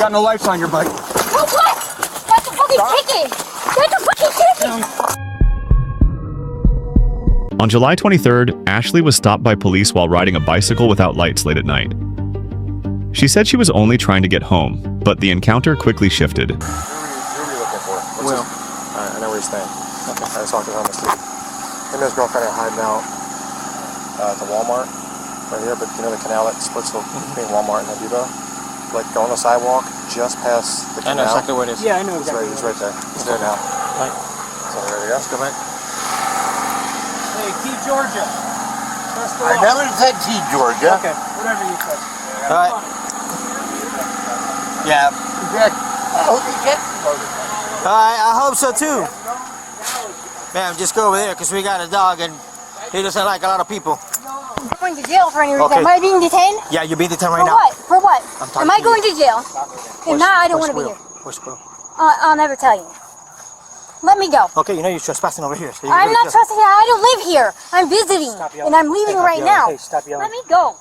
got no lights on your bike. For what? That's a fucking ticket. That's a fucking ticket. On July 23rd, Ashley was stopped by police while riding a bicycle without lights late at night. She said she was only trying to get home, but the encounter quickly shifted. Who are you looking for? I know where you're staying. Okay. I just walked around the street. Him and his girlfriend are hiding out at the Walmart right here, but you know the canal that splits between Walmart and Home Depot? Like go on the sidewalk just past the canal. I know exactly what it is. Yeah, I know exactly. It's right there. It's there now. Right. So there you go. Let's go back. Hey, T. Georgia. I never said T. Georgia. Okay, whatever you said. All right. Yeah. I hope you get I hope so too. Ma'am, just go over there because we got a dog and he doesn't like a lot of people. I'm going to jail for any reason. Okay. Am I being detained? Yeah, you're being detained right For now. what? For what? talking Am I to going you. to jail? If not, I don't want to be here. Where's Will? I'll never tell you. Let me go. Okay, you know you're trespassing over here. So I'm not trusting you. I don't live here. I'm visiting, and I'm leaving right now. Hey, stop yelling. Let me go.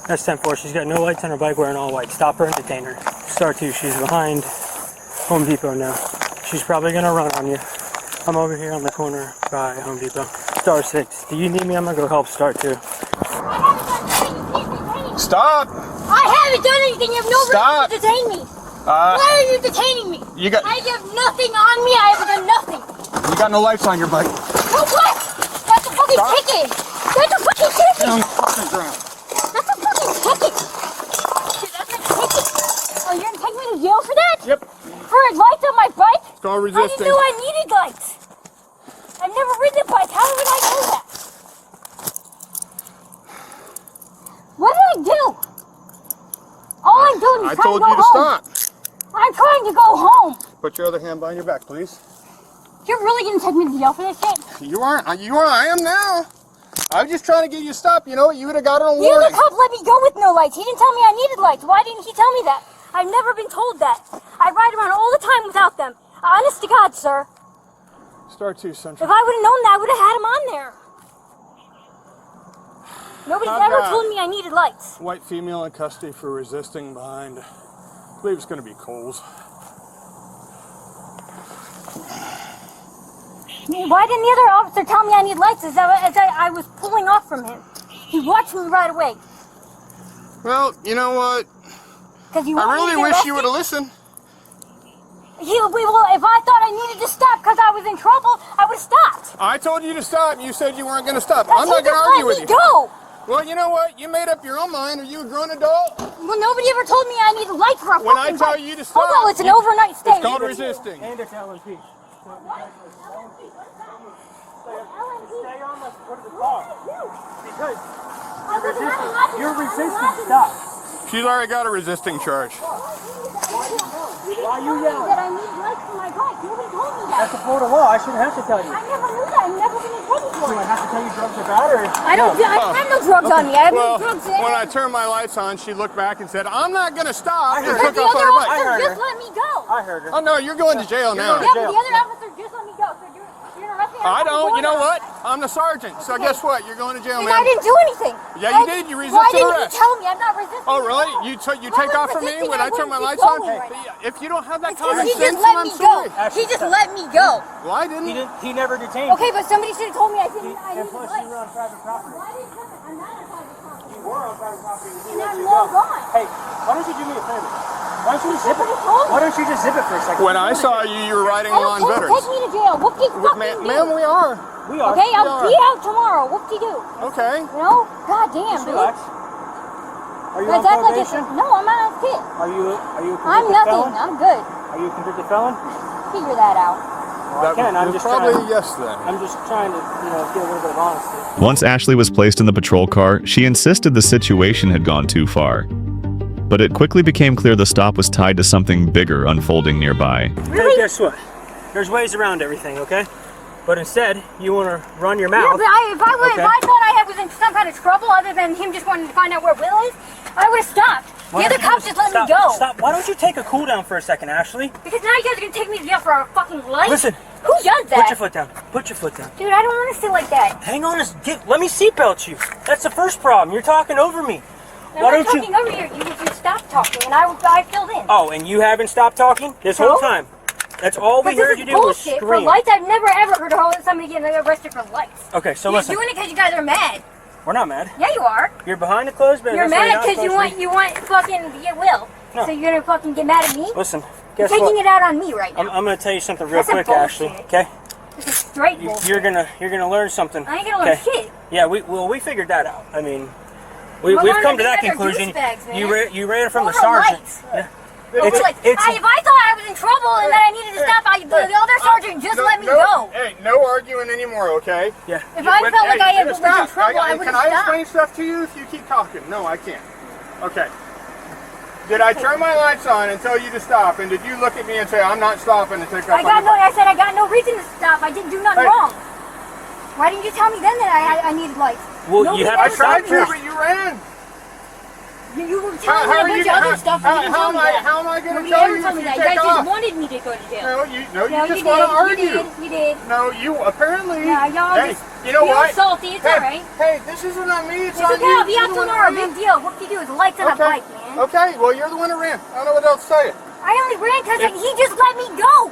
That's 10-4. She's got no lights on her bike, wearing all white. Stop her and detain her. Star 2, she's behind Home Depot now. She's probably going to run on you. I'm over here on the corner by Home Depot. Star 6, do you need me? I'm going to go help Star 2. Stop! I haven't done anything. You have no right to detain me. Why are you detaining me? I have nothing on me. I haven't done nothing. You got no lights on your bike. For what? That's a fucking ticket. That's a fucking ticket. On the fucking ground. That's a fucking ticket. Dude, that's a ticket. Oh, you're gonna take me to jail for that? Yep. For lights on my bike? It's called I resisting. didn't know I needed lights. I've never ridden a bike. How would I know that? What did I do? All I'm doing is I trying told to go you to home. stop. I'm trying to go home. Put your other hand behind your back, please. You're really gonna take me to jail for this shit? You aren't. I am now. I was just trying to get you to stop. You know what? You would have got it on The other warning. cop let me go with no lights. He didn't tell me I needed lights. Why didn't he tell me that? I've never been told that. I ride around all the time without them. Honest to God, sir. Star 2 Central. If I would have known that, I would have had him on there. Nobody's ever told me I needed lights. White female in custody for resisting behind. I believe it's going to be Coles. Why didn't the other officer tell me I need lights as I was pulling off from him? He watched me right away. Well, you know what? I really wish you would have listened. If I thought I needed to stop because I was in trouble, I would have stopped. I told you to stop. You said you weren't going to stop. I'm not going to argue with you. Go. Well, you know what? You made up your own mind. Are you a grown adult? Well, nobody ever told me I needed lights for a When I fucking tell bike. you to stop, Oh, well, it's an overnight stay. It's called resisting. And it's LMP. Stay on the front of the car. Because you're resisting. Stop. She's already got a resisting charge. Why are you yelling? That I need lights for my bike. Nobody told me that. That's a Florida law. I shouldn't have to tell you. I never knew that. I've never been in trouble for Do I it. have to tell you drugs are bad or? I don't have no drugs on me. I have no Well, drugs in. when I turned my lights on, she looked back and said, "I'm not going to stop," and But took the off on other her bike. officer heard just her. let me go. I heard her. Oh no, you're going to jail now. Yeah, but the other officer just let me go. So you're arresting me. I don't. You know going what? I'm the sergeant. So guess what? You're going to jail, And I man. didn't do anything. Yeah, you did. You resisted Why didn't arrest. you tell me? I'm not resisting. Oh, really? at all. You If I take was off from me resisting, when I turn my wouldn't lights keep on? going right now. If you don't have that It's 'cause common he sense, just let I'm me go. sorry. He just let me go. Well, I didn't. He never detained Okay, but somebody should have told me I didn't. I you. And needed plus, lights. you were on private property. Why didn't you tell me? I'm not on private property. You were on private property. And I'm long gone. Hey, why don't you do me a favor? Why don't you just zip it? Somebody told me. Why don't you just zip it for a second? When I saw you, you were riding Oh, along take veterans. me to jail. Whoop-de-fucking Ma'am, we are. We are. Okay, I'll are. be out tomorrow. Whoop-de-doo. Okay. You know? God damn, Just dude. relax. Are you on Let's act like it's... probation? No, I'm not a kid. Are you a convicted I'm nothing. felon? I'm good. Are you a convicted felon? Figure that out. Well, I can. I'm just probably trying. yes then. I'm just trying to, get a little bit of honesty. Once Ashley was placed in the patrol car, she insisted the situation had gone too far. But it quickly became clear the stop was tied to something bigger unfolding nearby. Hey, guess what? There's ways around everything, okay? But instead, you want to run your mouth. Yeah, but if I thought I was in some kind of trouble other than him just wanting to find out where Will is, I would have stopped. Why The other don't you cops just let me stop, go. Stop. Why don't you take a cool down for a second, Ashley? Because now you guys are going to take me to jail for a fucking life? Listen. Who does that? Put your foot down. Put your foot down. Dude, I don't want to sit like that. Hang on. Let me seatbelt you. That's the first problem. You're talking over me. I'm Why not don't you? talking over here. You stopped talking, and I filled in. Oh, and you haven't stopped talking this whole time? That's all we heard you do was scream. scream. For lights, I've never ever heard of somebody getting arrested for lights. Okay, so You're listen. doing it because you guys are mad. We're not mad. Yeah, you are. You're behind the closed door. You're mad because you want fucking get Will. No. So you're gonna fucking get mad at me? Listen, You're guess taking what? it out on me right now. I'm gonna tell you something real That's some quick, bullshit. Ashley. Okay? This is straight bullshit. You're gonna learn something. I ain't gonna learn shit. Yeah, we figured that out. I mean, we've Well, come to these that guys are conclusion. douchebags, man. You ran from the Over sergeant. lights. Yeah. If I thought I was in trouble and that I needed to stop, the other sergeant just let me go. Hey, no arguing anymore, okay? Yeah. If I felt like I was in trouble, I would Can have I stopped. explain stuff to you if you keep talking? No, I can't. Okay. Did I turn my lights on and tell you to stop? And did you look at me and say, I'm not stopping and take off? I said I got no reason to stop. I didn't do nothing wrong. Why didn't you tell me then that I needed lights? Well, you have I to tried stop. to, but you ran. You were telling me a bunch of other stuff. How am I going to Nobody tell ever you told if me you that. You take guys off? just wanted me to go to jail. No, you No, just you want to did. argue. You did. No, you apparently. Yeah, y'all hey, just. you know you're what? salty. It's hey, alright. Hey, this isn't on me. It's It's on okay. you. I'll be out tomorrow. Big deal. What can you do? It's lights on a bike, man. Okay, well, you're the one who ran. I don't know what else to say. I only ran because he just let me go.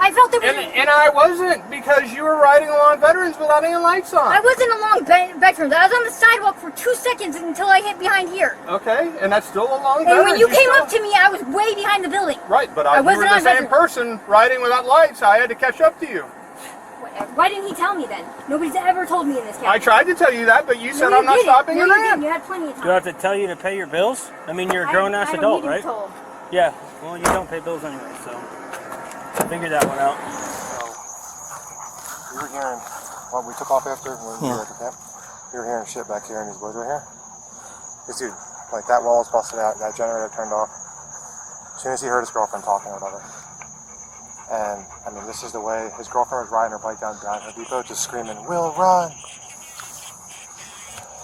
I felt it was. And I wasn't, because you were riding along Veterans without any lights on. I wasn't along Veterans. I was on the sidewalk for 2 seconds until I hit behind here. Okay, and that's still along And Veterans. when you came up to me, I was way behind the building. Right, but I you were wasn't the on same Veterans. person riding without lights. I had to catch up to you. Whatever. Why didn't he tell me then? Nobody's ever told me in this county. I tried to tell you that, but you said No, I'm not stopping no, and you ran. didn't. You had plenty of time. Do I have to tell you to pay your bills? I mean, you're a grown-ass I don't adult, need to right? be told. Yeah. Well, you don't pay bills anyway, so figure that one out. We were hearing, well, we took off after when we were at the camp. We were hearing shit back here in these woods right here. This dude, like that wall was busted out, that generator turned off. As soon as he heard his girlfriend talking or whatever. And, I mean, this is the way, his girlfriend was riding her bike down Home Depot, just screaming, "Will, run!"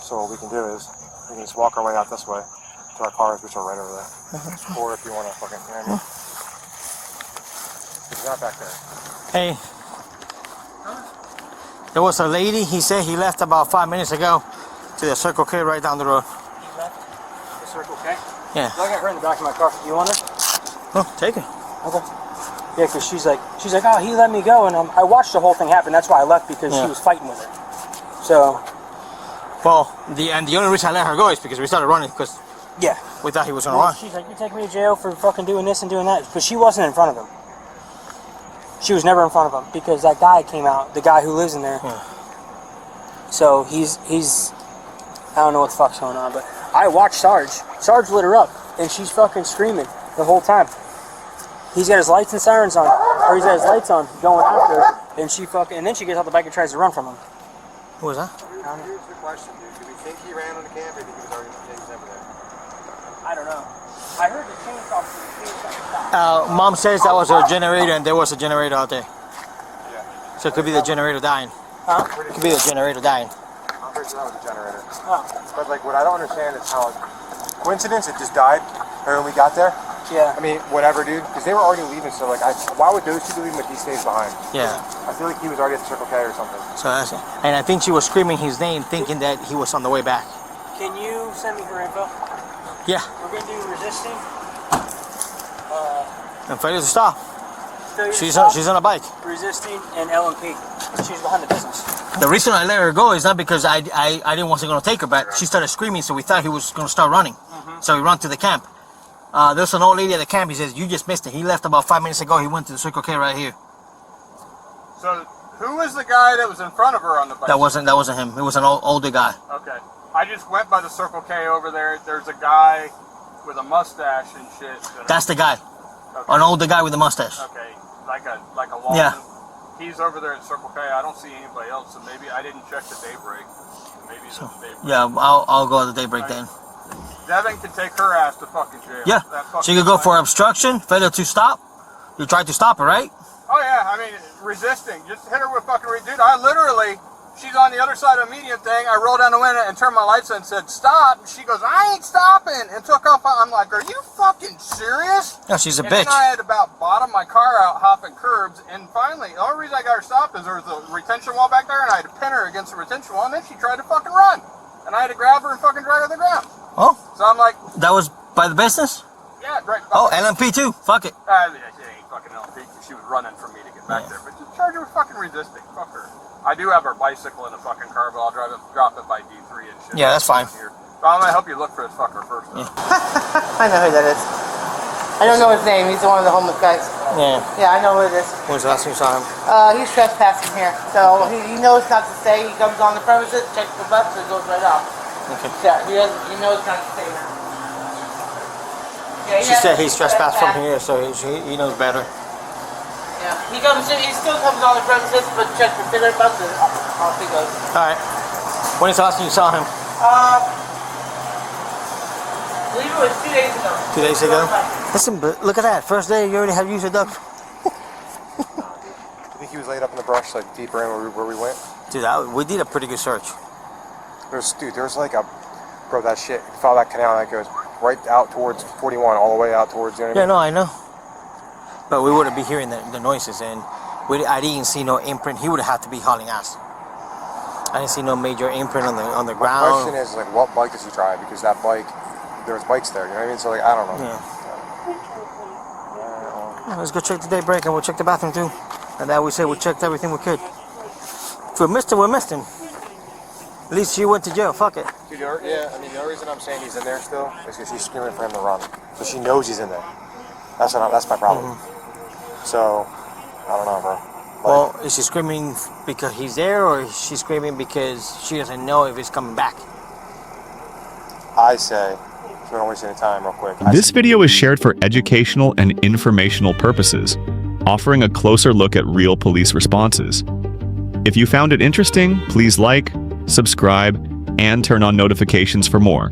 So what we can do is, we can just walk our way out this way to our cars, which are right over there. Or if you want to fucking, you know what I mean? He's not back there. Hey, there was a lady, he said he left about 5 minutes ago to the Circle K right down the road. He left the Circle K? Yeah. I got her in the back of my car. You want her? Oh, take it. Okay. Yeah, because she's like, oh, he let me go, and I watched the whole thing happen. That's why I left, because she was fighting with her. So. Well, the only reason I let her go is because we started running, because yeah, we thought he was gonna run. She's like, you're taking me to jail for fucking doing this and doing that, but she wasn't in front of him. She was never in front of him because that guy came out, the guy who lives in there. So he's I don't know what the fuck's going on, but I watched Sarge. Sarge lit her up, and she's fucking screaming the whole time. He's got his lights and sirens on, or he's got his lights on, going after her, and then she gets out the bike and tries to run from him. Who was that? Here's the question, dude. Do we think he ran on the camp, or do you think he was already never there? I don't know. I heard the chainsaw stop. Mom says that was a generator, and there was a generator out there. Yeah. So it could be the generator dying. Huh? It could be the generator dying. I'm pretty sure that was a generator. Oh. But like, what I don't understand is how coincidence it just died right when we got there. Yeah. I mean, whatever, dude. Because they were already leaving, so like, why would those two leave him if he stays behind? Yeah. I feel like he was already at the Circle K or something. So that's it. And I think she was screaming his name, thinking that he was on the way back. Can you send me her info? Yeah. We're gonna do resisting. And failure to stop. She's on a bike. Resisting and LMP. She's behind the business. The reason I let her go is not because I didn't want to go take her, but she started screaming, so we thought he was going to start running. So we ran to the camp. There's an old lady at the camp. He says, you just missed it. He left about 5 minutes ago. He went to the Circle K right here. So, who was the guy that was in front of her on the bike? That wasn't him. It was an older guy. Okay. I just went by the Circle K over there. There's a guy with a mustache and shit. That's the guy. Okay. An older guy with a mustache. Okay. Like a long. Yeah. He's over there at Circle K. I don't see anybody else, so maybe I didn't check the daybreak. Maybe it's the daybreak. Yeah, I'll go at the daybreak then. Devin can take her ass to fucking jail. Yeah. She could go for obstruction, failure to stop. You tried to stop her, right? Oh yeah, I mean, resisting. Just hit her with fucking dude. I literally, she's on the other side of a median thing. I rolled down the window and turned my lights on and said, stop. And she goes, I ain't stopping. And took off. I'm like, are you fucking serious? Yeah, she's a and bitch. Then I had about bottom my car out, hopping curbs. And finally, the only reason I got her stopped is there was a retention wall back there, and I had to pin her against the retention wall. And then she tried to fucking run. And I had to grab her and fucking drag her to the ground. Oh. So I'm like, That was By the business? Yeah, right. Oh, LMP too. Fuck it. It ain't fucking LP. She was running for me to get back there. But just charge her with fucking resisting. Fuck her. I do have her bicycle in a fucking car, but I'll drop it by D3 and shit. Yeah, that's fine. Here. So I'm gonna help you look for this fucker first. Yeah. I know who that is. I don't know his name. He's one of the homeless guys. Yeah. Yeah, I know who it is. When's the last time you saw him? He's trespassing here. So he knows not to stay. He comes on the premises, checks the bus, and goes right off. Okay. Yeah, he knows not to stay now. Yeah, She said he's trespassed from here, so he knows better. Yeah, he still comes on the premises, but checks the cigarette butts and off he goes. Alright. When is the last time you saw him? I believe it was 2 days ago. 2 days ago? Listen, but look at that. First day, you already have used a duck. I think he was laid up in the brush, like deeper in where we went. Dude, we did a pretty good search. There's like a, bro, that shit, follow that canal that goes right out towards 41, all the way out towards, you know what Yeah, no, I know. But we wouldn't be hearing the noises, and I didn't see no imprint. He would have had to be hauling ass. I didn't see no major imprint on the My ground. question is, like, what bike does he drive? Because that bike, there was bikes there, you know what I mean? So, like, I don't know. Yeah. Yeah, let's go check the daybreak, and we'll check the bathroom too. And that we said we checked everything we could. If we missed him, we missed him. At least she went to jail. Fuck it. Dude, yeah, I mean, the only reason I'm saying he's in there still is because she's screaming for him to run. So she knows he's in there. That's my problem. So, I don't know, bro. Well, is she screaming because he's there, or is she screaming because she doesn't know if he's coming back? I say, so we don't waste any time, real quick. This video is shared for educational and informational purposes, offering a closer look at real police responses. If you found it interesting, please like, subscribe, and turn on notifications for more.